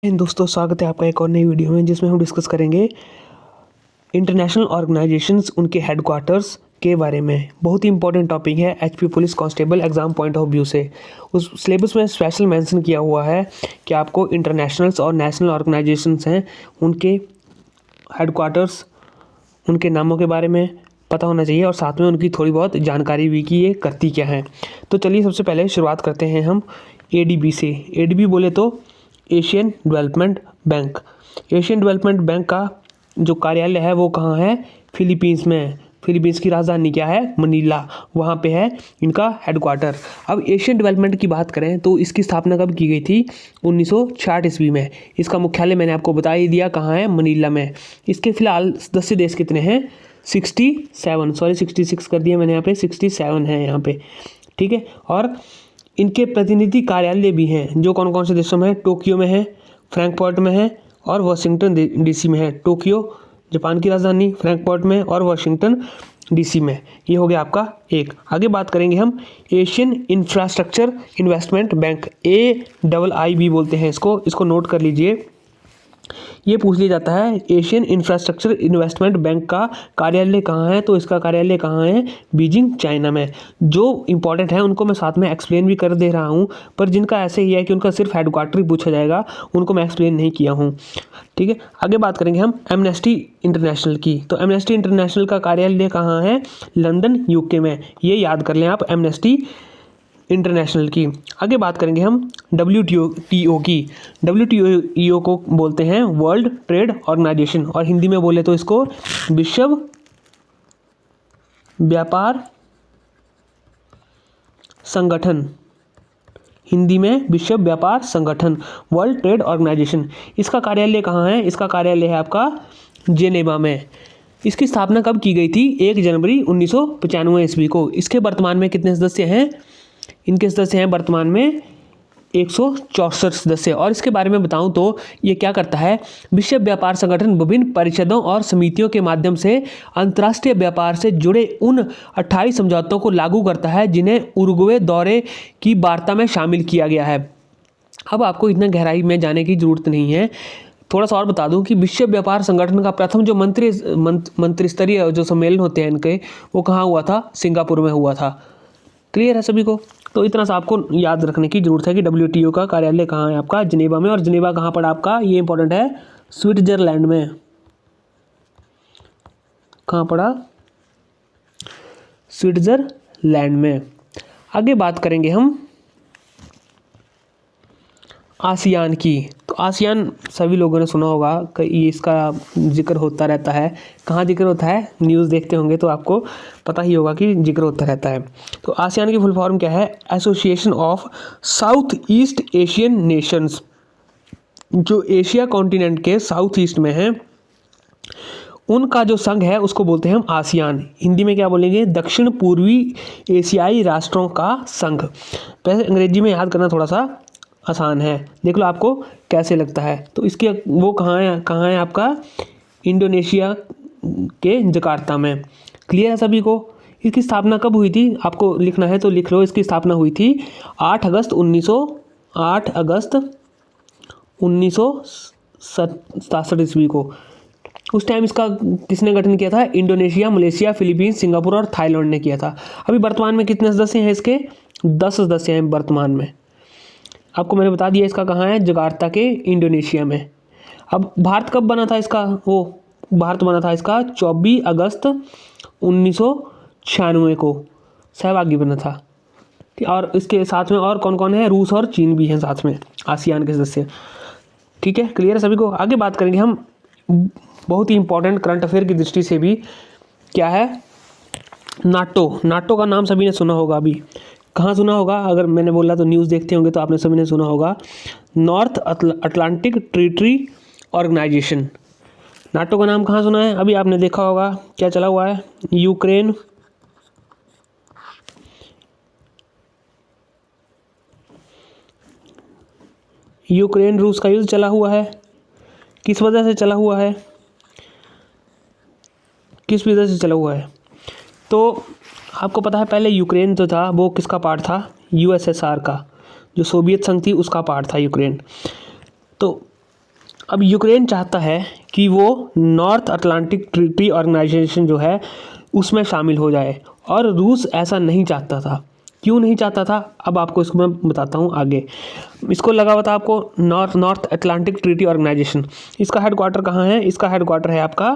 दोस्तों, स्वागत है आपका एक और नई वीडियो में जिसमें हम डिस्कस करेंगे इंटरनेशनल ऑर्गेनाइजेशंस, उनके हेडक्वार्टर्स के बारे में। बहुत ही इंपॉर्टेंट टॉपिक है HP police constable exam point of view से। उस सिलेबस में स्पेशल मेंशन किया हुआ है कि आपको इंटरनेशनल्स और नेशनल ऑर्गेनाइजेशंस हैं उनके हेडक्वार्टर्स, उनके नामों के बारे में पता होना चाहिए और साथ में उनकी थोड़ी बहुत जानकारी भी कि ये करती क्या है। तो चलिए सबसे पहले शुरुआत करते हैं हम एडीबी से। एडीबी बोले तो Asian development bank. Asian development bank का जो कार्यालय है वो कहाँ है? फिलीपींस में है। फिलीपींस की राजधानी क्या है? मनीला। वहाँ पे है इनका हेडक्वार्टर। अब एशियन डेवलपमेंट की बात करें तो इसकी स्थापना कब की गई थी? 1966 ईस्वी में। इसका मुख्यालय मैंने आपको बता ही दिया कहाँ है, मनीला में। इसके फिलहाल सदस्य देश कितने हैं? 66 कर दिया मैंने, यहाँ पे 67 है यहाँ पे, ठीक है। और इनके प्रतिनिधि कार्यालय भी हैं जो कौन कौन से देशों में है? टोक्यो में है, फ्रैंकफर्ट में है और वाशिंगटन डीसी में है। टोक्यो जापान की राजधानी, फ्रैंकफर्ट में और वाशिंगटन डीसी में। ये हो गया आपका एक। आगे बात करेंगे हम Asian infrastructure investment bank, AIIB बोलते हैं इसको नोट कर लीजिए। ये पूछ लिया जाता है एशियन इंफ्रास्ट्रक्चर इन्वेस्टमेंट बैंक का कार्यालय कहाँ है, तो इसका कार्यालय कहाँ है? बीजिंग, चाइना में। जो इंपॉर्टेंट है उनको मैं साथ में एक्सप्लेन भी कर दे रहा हूँ, पर जिनका ऐसे ही है कि उनका सिर्फ हेडक्वार्टर ही पूछा जाएगा उनको मैं एक्सप्लेन नहीं किया हूँ, ठीक है। आगे बात करेंगे हम एमनेस्टी इंटरनेशनल की। तो एमनेस्टी इंटरनेशनल का कार्यालय कहाँ है? लंदन, यूके में। ये याद कर लें आप, एमनेस्टी इंटरनेशनल की। आगे बात करेंगे हम WTO की। WTO को बोलते हैं वर्ल्ड ट्रेड ऑर्गेनाइजेशन और हिंदी में बोले तो इसको विश्व व्यापार संगठन। हिंदी में विश्व व्यापार संगठन, वर्ल्ड ट्रेड ऑर्गेनाइजेशन। इसका कार्यालय कहाँ है? इसका कार्यालय है आपका जेनेवा में। इसकी स्थापना कब की गई थी? 1 जनवरी 1995 ईस्वी को। इसके वर्तमान में कितने सदस्य हैं? इनके सदस्य हैं वर्तमान में 164 सदस्य। और इसके बारे में बताऊं तो ये क्या करता है? विश्व व्यापार संगठन विभिन्न परिषदों और समितियों के माध्यम से अंतर्राष्ट्रीय व्यापार से जुड़े उन 28 समझौतों को लागू करता है जिन्हें उरुग्वे दौरे की वार्ता में शामिल किया गया है। अब आपको इतना गहराई में जाने की जरूरत नहीं है। थोड़ा सा और बता दूं कि विश्व व्यापार संगठन का प्रथम जो मंत्री स्तरीय जो सम्मेलन होते हैं इनके, वो कहाँ हुआ था? सिंगापुर में हुआ था। क्लियर है सभी को? तो इतना सा आपको याद रखने की जरूरत है कि WTO का कार्यालय कहाँ है आपका? जिनेवा में। और जिनेवा कहाँ पड़ा आपका? ये इंपॉर्टेंट है, स्विट्जरलैंड में। कहाँ पड़ा? स्विट्जरलैंड में। आगे बात करेंगे हम आसियान की। तो आसियान सभी लोगों ने सुना होगा कि इसका जिक्र होता रहता है। कहाँ जिक्र होता है? न्यूज़ देखते होंगे तो आपको पता ही होगा कि जिक्र होता रहता है। तो आसियान की फुल फॉर्म क्या है? Association of south east Asian Nations. जो एशिया कॉन्टिनेंट के साउथ ईस्ट में है उनका जो संघ है उसको बोलते हैं हम आसियान। हिंदी में क्या बोलेंगे? दक्षिण पूर्वी एशियाई राष्ट्रों का संघ। वैसे अंग्रेजी में याद करना थोड़ा सा आसान है, देख लो आपको कैसे लगता है। तो इसके वो कहाँ है आपका? इंडोनेशिया के जकार्ता में। क्लियर है सभी को? इसकी स्थापना कब हुई थी? आपको लिखना है तो लिख लो। इसकी स्थापना हुई थी 8 अगस्त 1967 ईस्वी को। उस टाइम इसका किसने गठन किया था? इंडोनेशिया, मलेशिया, फिलीपींस, सिंगापुर और थाईलैंड ने किया था। अभी वर्तमान में कितने सदस्य हैं इसके? 10 सदस्य हैं वर्तमान में। आपको मैंने बता दिया इसका कहाँ है? जकार्ता के, इंडोनेशिया में। अब भारत कब बना था इसका? भारत बना था इसका 24 अगस्त 1996 को, सहभागी बना था। और इसके साथ में और कौन कौन है? रूस और चीन भी हैं साथ में, आसियान के सदस्य। ठीक है, क्लियर है सभी को? आगे बात करेंगे हम बहुत ही इंपॉर्टेंट करंट अफेयर की दृष्टि से भी। क्या है? नाटो। नाटो का नाम सभी ने सुना होगा। अभी कहाँ सुना होगा? अगर मैंने बोला तो न्यूज़ देखते होंगे तो आपने सभी ने सुना होगा, North Atlantic Treaty Organization. NATO का नाम कहाँ सुना है? अभी आपने देखा होगा क्या चला हुआ है? यूक्रेन रूस का युद्ध चला हुआ है। किस वजह से चला हुआ है? किस वजह से चला हुआ है? तो आपको पता है पहले यूक्रेन जो था वो किसका पार्ट था? USSR का, जो सोवियत संघ थी उसका पार्ट था यूक्रेन। तो अब यूक्रेन चाहता है कि वो नॉर्थ अटलांटिक ट्रीटी ऑर्गेनाइजेशन जो है उसमें शामिल हो जाए, और रूस ऐसा नहीं चाहता था। क्यों नहीं चाहता था, अब आपको इसको मैं बताता हूँ आगे। इसको लगा हुआ था आपको नॉर्थ अटलांटिक ट्रीटी ऑर्गेनाइजेशन। इसका हेडक्वार्टर कहाँ है? इसका हेडक्वार्टर है आपका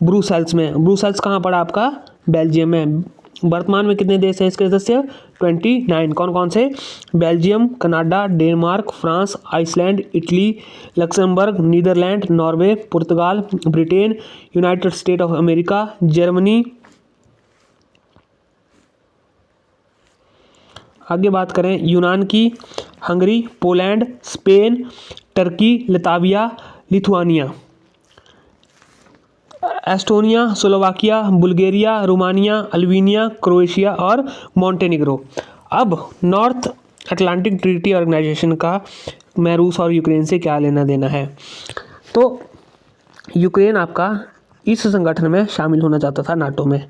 ब्रुसेल्स में। ब्रुसेल्स कहाँ पड़ा आपका? बेल्जियम में। वर्तमान में कितने देश हैं इसके सदस्य? 29। कौन कौन से? Belgium, Canada, Denmark, France, Iceland, Italy, Luxembourg, Netherlands, Norway, पुर्तगाल, Britain, United State of America, Germany. आगे बात करें यूनान की, Hungary, Poland, Spain, Turkey, Lithuania, Lithuania, Estonia, Slovakia, Bulgaria, Romania, Albania, Croatia और मॉन्टेनिग्रो। अब नॉर्थ अटलांटिक ट्रीटी ऑर्गेनाइजेशन का मैं रूस और यूक्रेन से क्या लेना देना है? तो यूक्रेन आपका इस संगठन में शामिल होना चाहता था, नाटो में।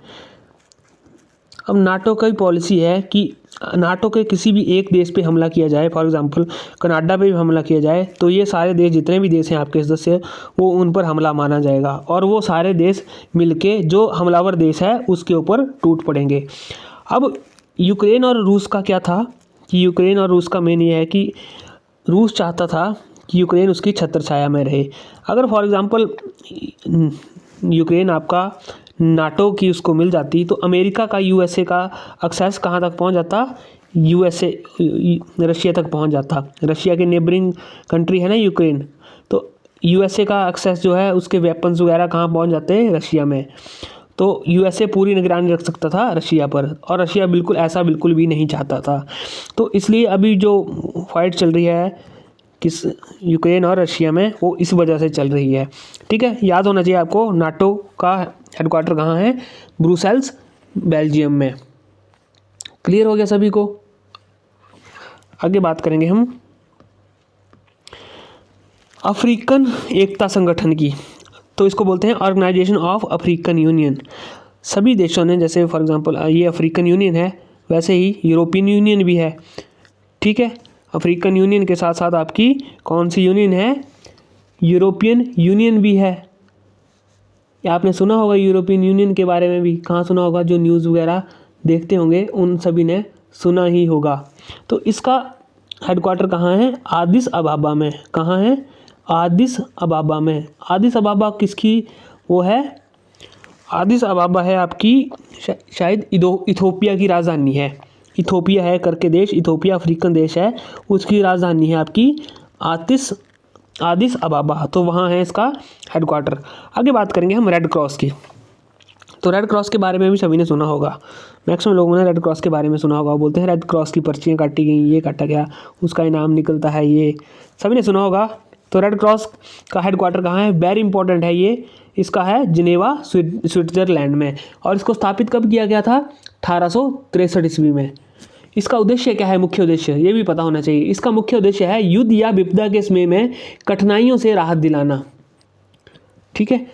अब नाटो की पॉलिसी है कि नाटो के किसी भी एक देश पे हमला किया जाए, फॉर एग्जांपल कनाडा पे भी हमला किया जाए, तो ये सारे देश जितने भी देश हैं आपके सदस्य, वो उन पर हमला माना जाएगा, और वो सारे देश मिलके जो हमलावर देश है उसके ऊपर टूट पड़ेंगे। अब यूक्रेन और रूस का क्या था कि यूक्रेन और रूस का मेन ये है कि रूस चाहता था कि यूक्रेन उसकी छत्रछाया में रहे। अगर फॉर एग्ज़ाम्पल यूक्रेन आपका नाटो की उसको मिल जाती, तो अमेरिका का यूएसए का एक्सेस कहाँ तक पहुँच जाता? यूएसए रशिया तक पहुँच जाता। रशिया के नेबरिंग कंट्री है ना यूक्रेन, तो यूएसए का एक्सेस जो है उसके वेपन्स वगैरह कहाँ पहुँच जाते हैं? रशिया में। तो यूएसए पूरी निगरानी रख सकता था रशिया पर, और रशिया बिल्कुल भी नहीं चाहता था। तो इसलिए अभी जो फाइट चल रही है किस यूक्रेन और रशिया में, वो इस वजह से चल रही है। ठीक है, याद होना चाहिए आपको, नाटो का हेडक्वार्टर कहाँ है? ब्रुसेल्स, बेल्जियम में। क्लियर हो गया सभी को? आगे बात करेंगे हम अफ्रीकन एकता संगठन की। तो इसको बोलते हैं ऑर्गेनाइजेशन ऑफ अफ्रीकन यूनियन। सभी देशों ने, जैसे फॉर एग्जांपल ये अफ्रीकन यूनियन है, वैसे ही यूरोपियन यूनियन भी है। ठीक है, अफ्रीकन यूनियन के साथ साथ आपकी कौन सी यूनियन है? यूरोपियन यूनियन भी है। या आपने सुना होगा यूरोपियन यूनियन के बारे में भी, कहाँ सुना होगा? जो न्यूज़ वगैरह देखते होंगे उन सभी ने सुना ही होगा। तो इसका हेडक्वार्टर कहाँ है? आदिस अबाबा में। कहाँ है? आदिस अबाबा में। आदिस अबाबा किसकी वो है? आदिस अबाबा है आपकी शायद इथोपिया की राजधानी है। इथोपिया है करके देश, इथोपिया अफ्रीकन देश है, उसकी राजधानी है आपकी आदिस अबाबा। तो वहाँ है इसका हेडक्वार्टर। आगे बात करेंगे हम रेड क्रॉस की। तो रेड क्रॉस के बारे में भी सभी ने सुना होगा, मैक्सिमम लोगों ने रेड क्रॉस के बारे में सुना होगा। बोलते हैं रेड क्रॉस की पर्चियाँ काटी गई, ये काटा गया, उसका इनाम निकलता है, ये सभी ने सुना होगा। तो रेड क्रॉस का हेडक्वार्टर कहाँ है? वेरी इंपॉर्टेंट है ये, इसका है जिनेवा, स्विट्ज़रलैंड में। और इसको स्थापित कब किया गया था? 1863 ईस्वी में। इसका उद्देश्य क्या है? मुख्य उद्देश्य ये भी पता होना चाहिए। इसका मुख्य उद्देश्य है युद्ध या विपदा के समय में कठिनाइयों से राहत दिलाना। ठीक है,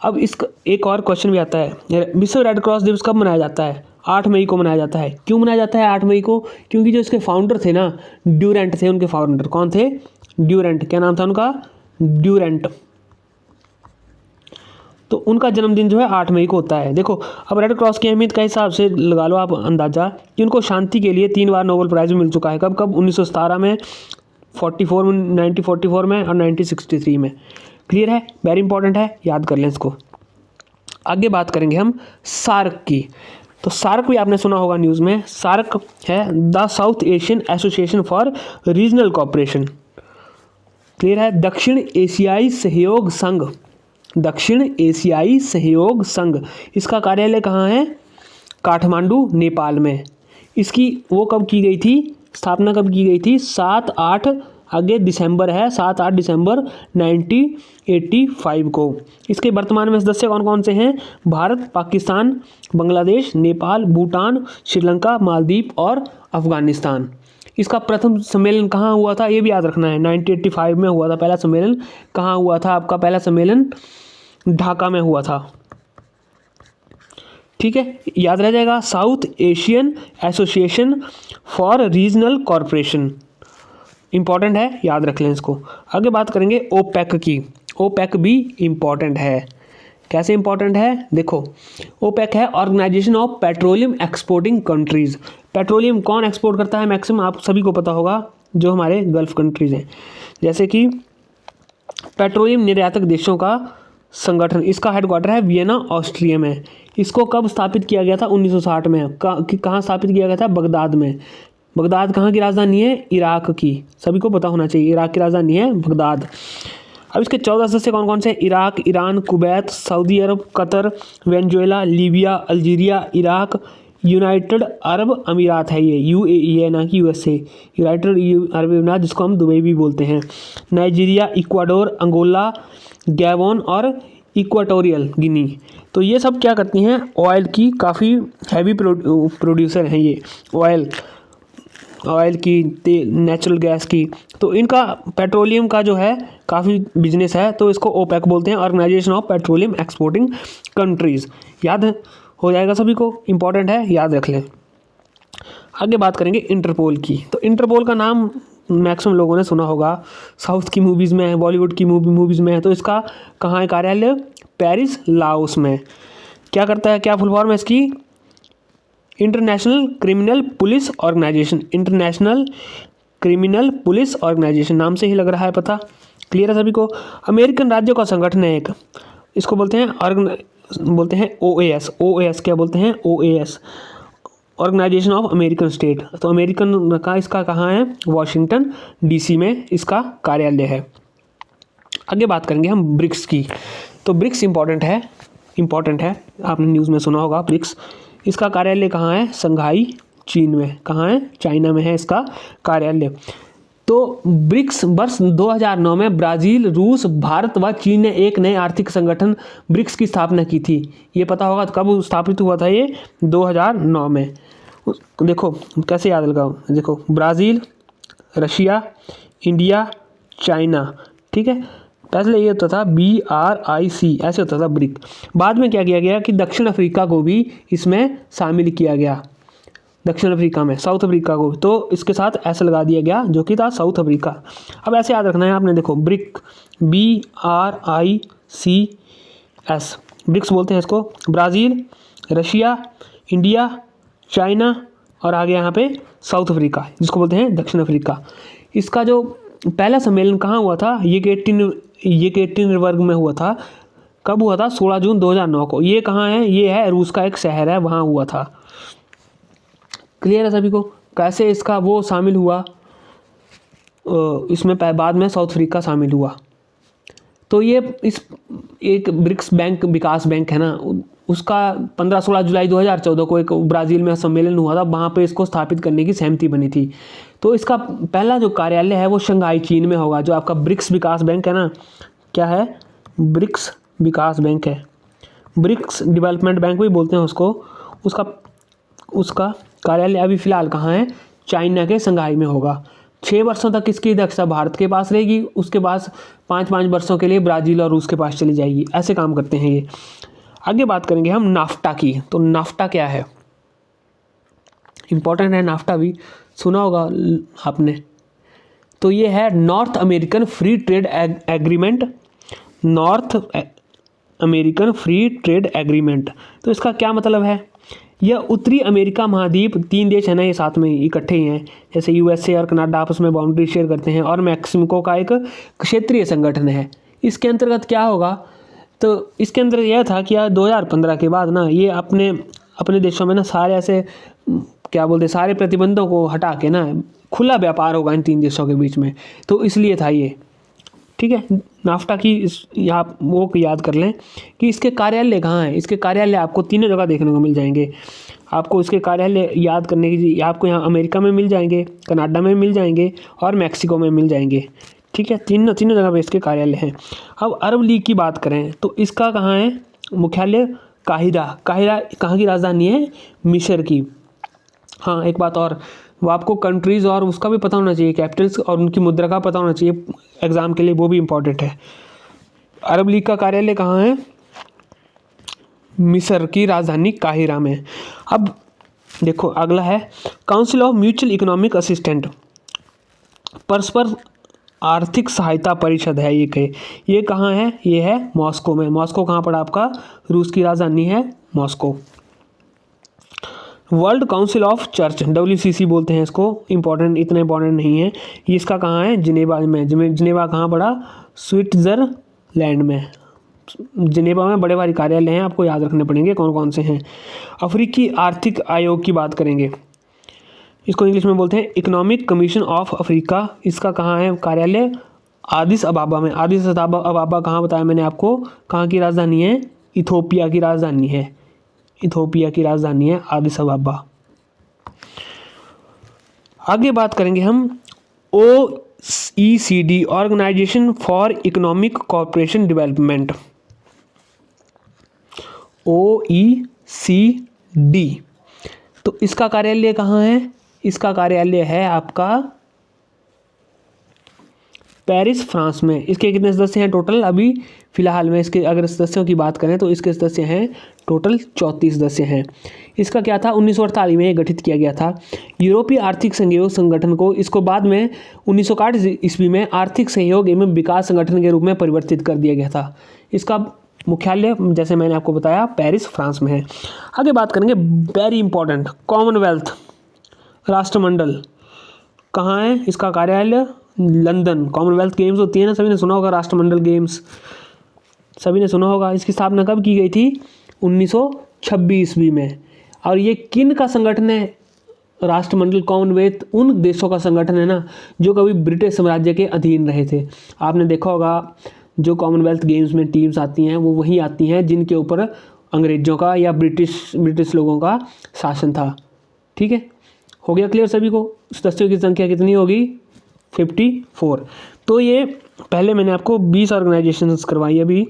अब इसका एक और क्वेश्चन भी आता है, विश्व रेड क्रॉस दिवस कब मनाया जाता है? 8 मई को मनाया जाता है। क्यों मनाया जाता है 8 मई को? क्योंकि जो इसके फाउंडर थे ना, ड्यूरेंट थे उनके फाउंडर। कौन थे? ड्यूरेंट। क्या नाम था उनका? ड्यूरेंट। तो उनका जन्मदिन जो है 8 मई को होता है। देखो, अब रेड क्रॉस की अहमियत का हिसाब से लगा लो आप अंदाज़ा कि उनको शांति के लिए 3 बार नोबेल प्राइज़ मिल चुका है। कब कब? 1917 में, 1944 में और 1963 में। क्लियर है? वेरी इंपॉर्टेंट है, याद कर लें इसको। आगे बात करेंगे हम सार्क की। तो सार्क भी आपने सुना होगा न्यूज़ में। सार्क है the south Asian association for regional cooperation. Clear है? दक्षिण एशियाई सहयोग संघ। दक्षिण एशियाई सहयोग संघ, इसका कार्यालय कहाँ है? काठमांडू, नेपाल में। इसकी वो कब की गई थी? स्थापना कब की गई थी? 7-8 आगे दिसंबर है, 7-8 दिसंबर 1985 को। इसके वर्तमान में सदस्य कौन कौन से हैं? भारत, पाकिस्तान, बांग्लादेश, नेपाल, भूटान, श्रीलंका, मालदीव और अफगानिस्तान। इसका प्रथम सम्मेलन कहाँ हुआ था? ये भी याद रखना है, 1985 में हुआ था पहला सम्मेलन। कहाँ हुआ था आपका पहला सम्मेलन? ढाका में हुआ था। ठीक है, याद रह जाएगा, south Asian association for regional corporation. Important है, याद रख लें इसको। आगे बात करेंगे ओपेक की। ओपेक भी इम्पॉर्टेंट है। कैसे इम्पॉर्टेंट है? देखो, ओपेक है organization of petroleum exporting countries. Petroleum कौन एक्सपोर्ट करता है मैक्सिमम? आप सभी को पता होगा, जो हमारे गल्फ़ कंट्रीज़ हैं, जैसे कि पेट्रोलियम निर्यातक देशों का संगठन। इसका हेडक्वार्टर है वियना, ऑस्ट्रिया में। इसको कब स्थापित किया गया था? 1960 में। कहाँ स्थापित किया गया था? बगदाद में। बगदाद कहाँ की राजधानी है? इराक की। सभी को पता होना चाहिए, इराक की राजधानी है बगदाद। अब इसके 14 सदस्य कौन कौन से? Iraq, Iran, Kuwait, Saudi Arab, Qatar, Venezuela, Libya, Algeria, Iraq, United Arab Emirates है, ये UAE है, ना कि USA। यूनाइटेड अरब अमीरात, जिसको हम दुबई भी बोलते हैं। नाइजीरिया, इक्वाडोर, अंगोला, गैबोन और इक्वाटोरियल गिनी। तो ये सब क्या करती हैं? ऑयल की काफ़ी हैवी प्रोड्यूसर हैं ये, ऑयल की, नेचुरल गैस की। तो इनका पेट्रोलियम का जो है काफ़ी बिजनेस है, तो इसको ओपेक बोलते हैं, organization of petroleum exporting countries. याद हो जाएगा सभी को, इम्पॉर्टेंट है, याद रख लें। आगे बात करेंगे इंटरपोल की। तो इंटरपोल का नाम मैक्सिमम लोगों ने सुना होगा, साउथ की मूवीज़ में है, बॉलीवुड की मूवीज़ में है। तो इसका कहाँ है कार्यालय? पेरिस, लाओस में। क्या करता है, क्या फुल फॉर्म है इसकी? International criminal police organization. International criminal police organization, नाम से ही लग रहा है पता। क्लियर है सभी को? अमेरिकन राज्यों का संगठन है एक, इसको बोलते हैं OAS। OAS क्या बोलते हैं? OAS, organization of American state. तो अमेरिकन का इसका कहाँ है? वॉशिंगटन DC में इसका कार्यालय है। आगे बात करेंगे हम ब्रिक्स की। तो ब्रिक्स इम्पॉर्टेंट है, आपने न्यूज़ में सुना होगा ब्रिक्स। इसका कार्यालय कहाँ है? संघाई, चीन में। कहाँ है? चाइना में है इसका कार्यालय। तो ब्रिक्स वर्ष 2009 में ब्राज़ील, रूस, भारत व चीन ने एक नए आर्थिक संगठन ब्रिक्स की स्थापना की थी। ये पता होगा कब स्थापित हुआ था? ये 2009 में। देखो कैसे याद लगाओ, देखो ब्राज़ील, रशिया, इंडिया, चाइना, ठीक है। पहले ये होता था BRIC, ऐसे होता था ब्रिक। बाद में क्या किया गया कि दक्षिण अफ्रीका को भी इसमें शामिल किया गया, दक्षिण अफ्रीका में, साउथ अफ्रीका को, तो इसके साथ ऐसे लगा दिया गया, जो कि था साउथ अफ्रीका। अब ऐसे याद रखना है आपने, देखो ब्रिक, BRICS, ब्रिक्स बोलते हैं इसको। ब्राज़ील, रशिया, इंडिया, चाइना और आगे यहाँ पे साउथ अफ्रीका, जिसको बोलते हैं दक्षिण अफ्रीका। इसका जो पहला सम्मेलन कहाँ हुआ था? ये केटिन वर्ग में हुआ था। कब हुआ था? 16 जून 2009 को। ये कहाँ है? ये है रूस का एक शहर है, वहाँ हुआ था। क्लियर है सभी को? कैसे इसका वो शामिल हुआ, इसमें बाद में साउथ अफ्रीका शामिल हुआ। तो ये एक ब्रिक्स बैंक, विकास बैंक है ना, उसका 15-16 जुलाई 2014 को एक ब्राज़ील में सम्मेलन हुआ था, वहाँ पे इसको स्थापित करने की सहमति बनी थी। तो इसका पहला जो कार्यालय है वो शंघाई, चीन में होगा। जो आपका ब्रिक्स विकास बैंक है ना, क्या है? ब्रिक्स विकास बैंक है, ब्रिक्स डेवलपमेंट बैंक भी बोलते हैं उसको। उसका कार्यालय अभी फ़िलहाल कहाँ है? चाइना के शंघाई में होगा। 6 वर्षों तक इसकी अध्यक्षता भारत के पास रहेगी, उसके पास 5-5 वर्षों के लिए ब्राज़ील और रूस के पास चली जाएगी। ऐसे काम करते हैं ये। आगे बात करेंगे हम नाफ्टा की। तो नाफ्टा क्या है? इम्पॉर्टेंट है, नाफ्टा भी सुना होगा आपने। तो ये है north American free trade agreement, north American free trade agreement. तो इसका क्या मतलब है? यह उत्तरी अमेरिका महाद्वीप, 3 देश है ना ये साथ में इकट्ठे ही हैं, जैसे USA और कनाडा आपस में बाउंड्री शेयर करते हैं, और मैक्सिको का एक क्षेत्रीय संगठन है। इसके अंतर्गत क्या होगा? तो इसके अंदर यह था कि 2015 के बाद ना ये अपने देशों में ना सारे ऐसे क्या बोलते, सारे प्रतिबंधों को हटा के ना खुला व्यापार होगा इन 3 देशों के बीच में। तो इसलिए था ये, ठीक है। नाफ्टा की आप वो याद कर लें कि इसके कार्यालय कहाँ हैं। इसके कार्यालय आपको 3 जगह देखने को मिल जाएंगे। आपको इसके कार्यालय याद करने की, आपको यहाँ अमेरिका में मिल जाएंगे, कनाडा में मिल जाएंगे और मैक्सिको में मिल जाएंगे, ठीक है। तीनों जगह पे इसके कार्यालय हैं। अब अरब लीग की बात करें तो इसका कहाँ है मुख्यालय? काहिरा कहाँ की राजधानी है? मिस्र की। हाँ, एक बात और, वो आपको कंट्रीज़ और उसका भी पता होना चाहिए, कैपिटल्स और उनकी मुद्रा का पता होना चाहिए एग्ज़ाम के लिए, वो भी इम्पॉर्टेंट है। अरब लीग का कार्यालय कहाँ है? मिस्र की राजधानी काहिरा में। अब देखो अगला है council of mutual economic assistant, परस्पर आर्थिक सहायता परिषद है ये कहाँ है? ये है मॉस्को में। मॉस्को कहाँ पड़ा आपका? रूस की राजधानी है Moscow. World council of church, WCC बोलते हैं इसको, इतना इंपॉर्टेंट नहीं है ये। इसका कहाँ है? जिनेवा में। जिनेवा कहाँ पड़ा? स्विट्ज़रलैंड में। जिनेवा में बड़े भारी कार्यालय हैं, आपको याद रखने पड़ेंगे कौन कौन से हैं। अफ्रीकी आर्थिक आयोग की बात करेंगे, इसको इंग्लिश में बोलते हैं इकोनॉमिक कमीशन ऑफ अफ्रीका। इसका कहाँ है कार्यालय? आदिस अबाबा में। आदिस अबाबा कहाँ बताया मैंने आपको? कहाँ की राजधानी है? इथोपिया की राजधानी है। इथोपिया की राजधानी है आदिस अबाबा। आगे बात करेंगे हम OECD, organization for economic cooperation development. OECD, तो इसका कार्यालय कहाँ है? इसका कार्यालय है आपका पेरिस, फ्रांस में। इसके कितने सदस्य हैं टोटल? अभी फिलहाल में इसके अगर सदस्यों की बात करें तो इसके सदस्य हैं टोटल 34 सदस्य हैं। इसका क्या था? 1948 में गठित किया गया था। यूरोपीय आर्थिक सहयोग संगठन को इसको बाद में 1961 ईस्वी में आर्थिक सहयोग एवं विकास संगठन के रूप में परिवर्तित कर दिया गया था। इसका मुख्यालय जैसे मैंने आपको बताया पेरिस, फ्रांस में है। आगे बात करेंगे वेरी इंपॉर्टेंट, कॉमनवेल्थ राष्ट्रमंडल कहाँ है? इसका कार्यालय लंदन। कॉमनवेल्थ गेम्स होती है ना, सभी ने सुना होगा, राष्ट्रमंडल गेम्स सभी ने सुना होगा। इसकी स्थापना कब की गई थी? 1926 ईस्वी में। और ये किन का संगठन है? राष्ट्रमंडल कॉमनवेल्थ उन देशों का संगठन है ना जो कभी ब्रिटिश साम्राज्य के अधीन रहे थे। आपने देखा होगा जो कॉमनवेल्थ गेम्स में टीम्स आती हैं वो वही आती हैं जिनके ऊपर अंग्रेजों का या ब्रिटिश लोगों का शासन था। ठीक है, हो गया क्लियर सभी को? सदस्यों की संख्या कितनी होगी? 54। तो ये पहले मैंने आपको 20 ऑर्गेनाइजेशंस करवाई, अभी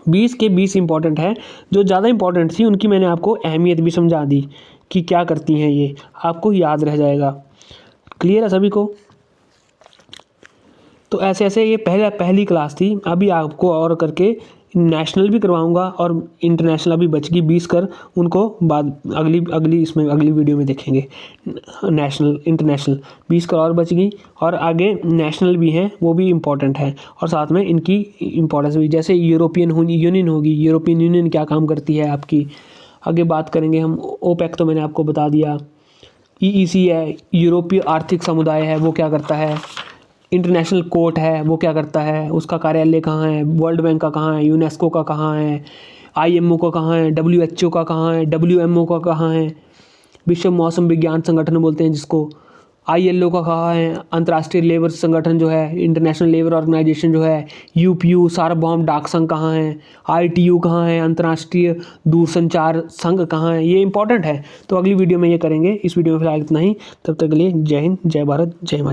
20 के 20 इंपॉर्टेंट है। जो ज़्यादा इंपॉर्टेंट थी उनकी मैंने आपको अहमियत भी समझा दी कि क्या करती हैं, ये आपको याद रह जाएगा। क्लियर है सभी को? तो ऐसे ऐसे ये पहली क्लास थी। अभी आपको और करके नेशनल भी करवाऊंगा और इंटरनेशनल अभी बच गई 20 कर, उनको बाद अगली वीडियो में देखेंगे। नेशनल इंटरनेशनल 20 कर और बच गई, और आगे नेशनल भी हैं, वो भी इम्पॉर्टेंट है, और साथ में इनकी इम्पोर्टेंस भी, जैसे यूरोपियन यूनियन होगी। यूरोपियन यूनियन क्या काम करती है आपकी, आगे बात करेंगे हम। ओपेक तो मैंने आपको बता दिया। EEC है, यूरोपीय आर्थिक समुदाय है, वो क्या करता है। इंटरनेशनल कोर्ट है, वो क्या करता है, उसका कार्यालय कहाँ है। वर्ल्ड बैंक का कहाँ है, यूनेस्को का कहाँ है, IMO का कहाँ है, WHO का कहाँ है, WMO का कहाँ है, विश्व मौसम विज्ञान संगठन बोलते हैं जिसको, ILO का कहाँ है, अंतर्राष्ट्रीय लेबर संगठन जो है, इंटरनेशनल लेबर ऑर्गेनाइजेशन जो है, UPU सार्वभौम डाक संघ कहाँ है, ITU कहाँ है, अंतर्राष्ट्रीय दूरसंचार संघ कहाँ है। ये इंपॉर्टेंट है, तो अगली वीडियो में ये करेंगे। इस वीडियो में फिलहाल इतना ही, तब तक के लिए जय हिंद, जय भारत, जय माता।